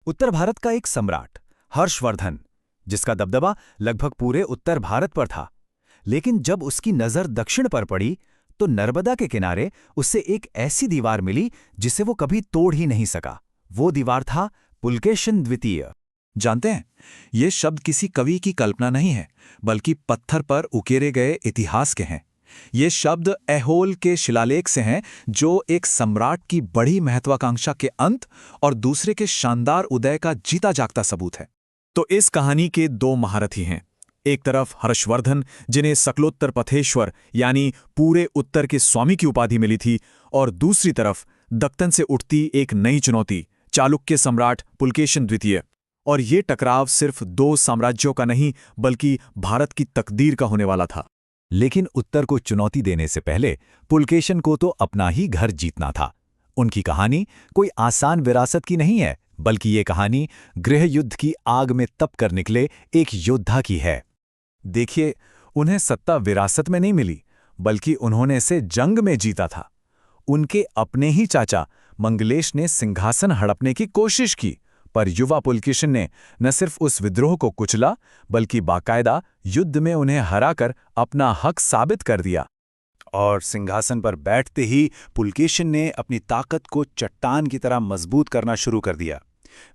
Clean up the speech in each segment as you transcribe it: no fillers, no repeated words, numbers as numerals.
उत्तर भारत का एक सम्राट हर्षवर्धन, जिसका दबदबा लगभग पूरे उत्तर भारत पर था। लेकिन जब उसकी नज़र दक्षिण पर पड़ी तो नर्मदा के किनारे उससे एक ऐसी दीवार मिली जिसे वो कभी तोड़ ही नहीं सका। वो दीवार था पुलकेशिन द्वितीय। जानते हैं, ये शब्द किसी कवि की कल्पना नहीं है, बल्कि पत्थर पर उकेरे गए इतिहास के हैं। ये शब्द ऐहोल के शिलालेख से हैं, जो एक सम्राट की बड़ी महत्वाकांक्षा के अंत और दूसरे के शानदार उदय का जीता जागता सबूत है। तो इस कहानी के दो महारथी हैं। एक तरफ हर्षवर्धन, जिन्हें सकलोत्तर पथेश्वर यानी पूरे उत्तर के स्वामी की उपाधि मिली थी, और दूसरी तरफ दक्कन से उठती एक नई चुनौती, चालुक्य सम्राट पुलकेशिन द्वितीय। और ये टकराव सिर्फ दो साम्राज्यों का नहीं, बल्कि भारत की तकदीर का होने वाला था। लेकिन उत्तर को चुनौती देने से पहले पुलकेशिन को तो अपना ही घर जीतना था। उनकी कहानी कोई आसान विरासत की नहीं है, बल्कि ये कहानी गृह युद्ध की आग में तप कर निकले एक योद्धा की है। देखिए, उन्हें सत्ता विरासत में नहीं मिली, बल्कि उन्होंने इसे जंग में जीता था। उनके अपने ही चाचा मंगलेश ने सिंहासन हड़पने की कोशिश की, पर युवा पुलकेशिन ने न सिर्फ उस विद्रोह को कुचला, बल्कि बाकायदा युद्ध में उन्हें हराकर अपना हक साबित कर दिया। और सिंहासन पर बैठते ही पुलकेशिन ने अपनी ताकत को चट्टान की तरह मजबूत करना शुरू कर दिया।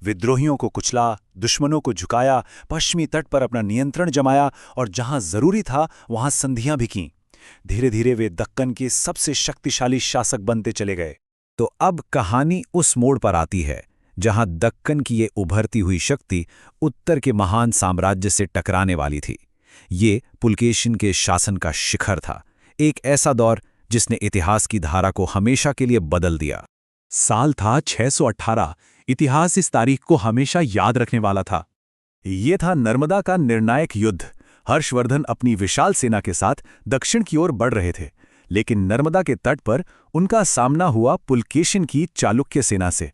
विद्रोहियों को कुचला, दुश्मनों को झुकाया, पश्चिमी तट पर अपना नियंत्रण जमाया और जहां जरूरी था वहां संधियां भी कीं। धीरे धीरे वे दक्कन के सबसे शक्तिशाली शासक बनते चले गए। तो अब कहानी उस मोड़ पर आती है जहां दक्कन की ये उभरती हुई शक्ति उत्तर के महान साम्राज्य से टकराने वाली थी। ये पुलकेशिन के शासन का शिखर था, एक ऐसा दौर जिसने इतिहास की धारा को हमेशा के लिए बदल दिया। साल था 618। इतिहास इस तारीख को हमेशा याद रखने वाला था। ये था नर्मदा का निर्णायक युद्ध। हर्षवर्धन अपनी विशाल सेना के साथ दक्षिण की ओर बढ़ रहे थे, लेकिन नर्मदा के तट पर उनका सामना हुआ पुलकेशिन की चालुक्य सेना से।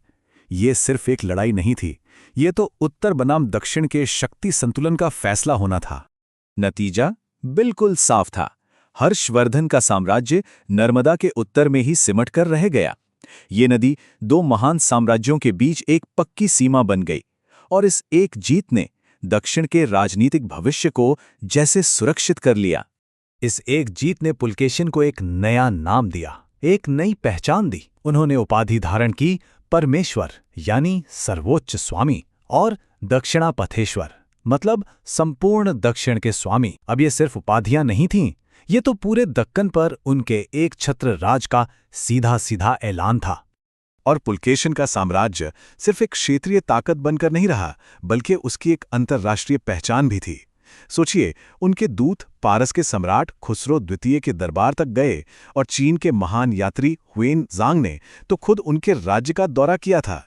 ये सिर्फ एक लड़ाई नहीं थी, ये तो उत्तर बनाम दक्षिण के शक्ति संतुलन का फैसला होना था। नतीजा बिल्कुल साफ था। हर्षवर्धन का साम्राज्य नर्मदा के उत्तर में ही सिमट कर रह गया। ये नदी दो महान साम्राज्यों के बीच एक पक्की सीमा बन गई, और इस एक जीत ने दक्षिण के राजनीतिक भविष्य को जैसे सुरक्षित कर लिया। इस एक जीत ने पुलकेशिन को एक नया नाम दिया, एक नई पहचान दी। उन्होंने उपाधि धारण की परमेश्वर यानी सर्वोच्च स्वामी, और दक्षिणापथेश्वर मतलब संपूर्ण दक्षिण के स्वामी। अब ये सिर्फ उपाधियां नहीं थीं, ये तो पूरे दक्कन पर उनके एक छत्र राज का सीधा सीधा ऐलान था। और पुलकेशिन का साम्राज्य सिर्फ एक क्षेत्रीय ताकत बनकर नहीं रहा, बल्कि उसकी एक अंतर्राष्ट्रीय पहचान भी थी। सोचिए, उनके दूत पारस के सम्राट खुसरो द्वितीय के दरबार तक गए, और चीन के महान यात्री हुएनजांग ने तो खुद उनके राज्य का दौरा किया था।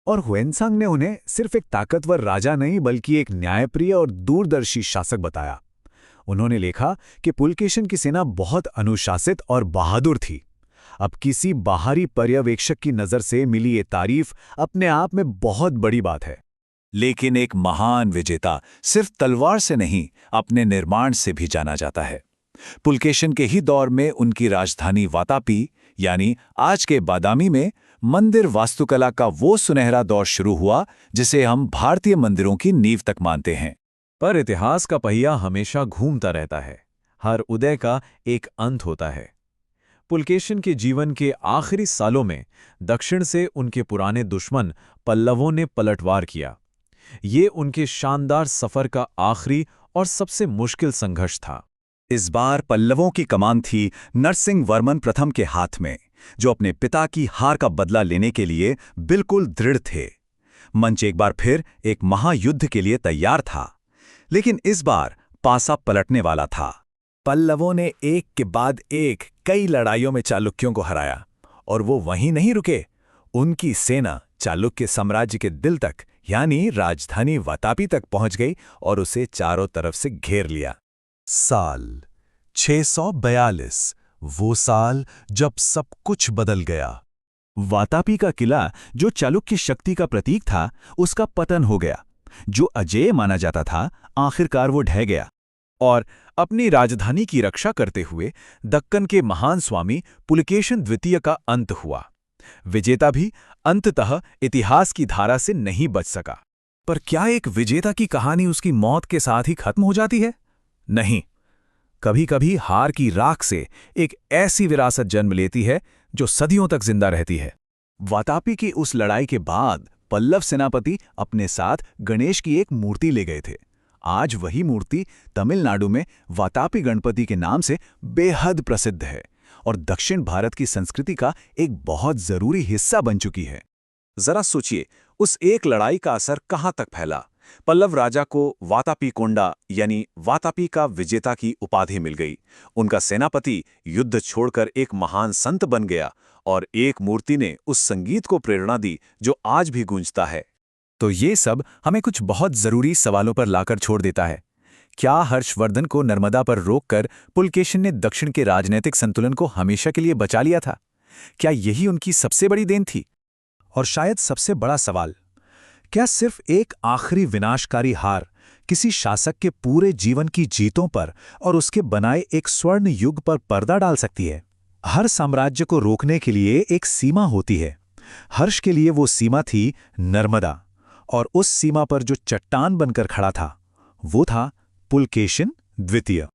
और हुएनसांग ने उन्हें सिर्फ एक ताकतवर राजा नहीं, बल्कि एक न्यायप्रिय और दूरदर्शी शासक बताया। उन्होंने लिखा कि पुलकेशिन की सेना बहुत अनुशासित और बहादुर थी। अब किसी बाहरी पर्यवेक्षक की नज़र से मिली ये तारीफ अपने आप में बहुत बड़ी बात है। लेकिन एक महान विजेता सिर्फ तलवार से नहीं, अपने निर्माण से भी जाना जाता है। पुलकेशिन के ही दौर में उनकी राजधानी वातापी यानी आज के बादामी में मंदिर वास्तुकला का वो सुनहरा दौर शुरू हुआ जिसे हम भारतीय मंदिरों की नींव तक मानते हैं। पर इतिहास का पहिया हमेशा घूमता रहता है। हर उदय का एक अंत होता है। पुलकेशिन के जीवन के आखिरी सालों में दक्षिण से उनके पुराने दुश्मन पल्लवों ने पलटवार किया। ये उनके शानदार सफर का आखिरी और सबसे मुश्किल संघर्ष था। इस बार पल्लवों की कमान थी नरसिंह वर्मन प्रथम के हाथ में, जो अपने पिता की हार का बदला लेने के लिए बिल्कुल दृढ़ थे। मंच एक बार फिर एक महायुद्ध के लिए तैयार था, लेकिन इस बार पासा पलटने वाला था। पल्लवों ने एक के बाद एक कई लड़ाइयों में चालुक्यों को हराया, और वो वहीं नहीं रुके। उनकी सेना चालुक्य साम्राज्य के दिल तक यानी राजधानी वातापी तक पहुंच गई और उसे चारों तरफ से घेर लिया। साल 642, वो साल जब सब कुछ बदल गया। वातापी का किला, जो चालुक्य शक्ति का प्रतीक था, उसका पतन हो गया। जो अजेय माना जाता था, आखिरकार वो ढह गया। और अपनी राजधानी की रक्षा करते हुए दक्कन के महान स्वामी पुलकेशिन द्वितीय का अंत हुआ। विजेता भी अंततः इतिहास की धारा से नहीं बच सका। पर क्या एक विजेता की कहानी उसकी मौत के साथ ही खत्म हो जाती है? नहीं। कभी-कभी हार की राख से एक ऐसी विरासत जन्म लेती है जो सदियों तक जिंदा रहती है। वातापी की उस लड़ाई के बाद पल्लव सेनापति अपने साथ गणेश की एक मूर्ति ले गए थे। आज वही मूर्ति तमिलनाडु में वातापी गणपति के नाम से बेहद प्रसिद्ध है और दक्षिण भारत की संस्कृति का एक बहुत जरूरी हिस्सा बन चुकी है। जरा सोचिए, उस एक लड़ाई का असर कहां तक फैला। पल्लव राजा को वातापी कोंडा यानी वातापी का विजेता की उपाधि मिल गई। उनका सेनापति युद्ध छोड़कर एक महान संत बन गया और एक मूर्ति ने उस संगीत को प्रेरणा दी जो आज भी गूंजता है। तो ये सब हमें कुछ बहुत जरूरी सवालों पर लाकर छोड़ देता है। क्या हर्षवर्धन को नर्मदा पर रोककर पुलकेशिन ने दक्षिण के राजनीतिक संतुलन को हमेशा के लिए बचा लिया था? क्या यही उनकी सबसे बड़ी देन थी? और शायद सबसे बड़ा सवाल, क्या सिर्फ एक आखिरी विनाशकारी हार किसी शासक के पूरे जीवन की जीतों पर और उसके बनाए एक स्वर्ण युग पर पर्दा डाल सकती है? हर साम्राज्य को रोकने के लिए एक सीमा होती है। हर्ष के लिए वो सीमा थी नर्मदा, और उस सीमा पर जो चट्टान बनकर खड़ा था वो था पुलकेशिन द्वितीय।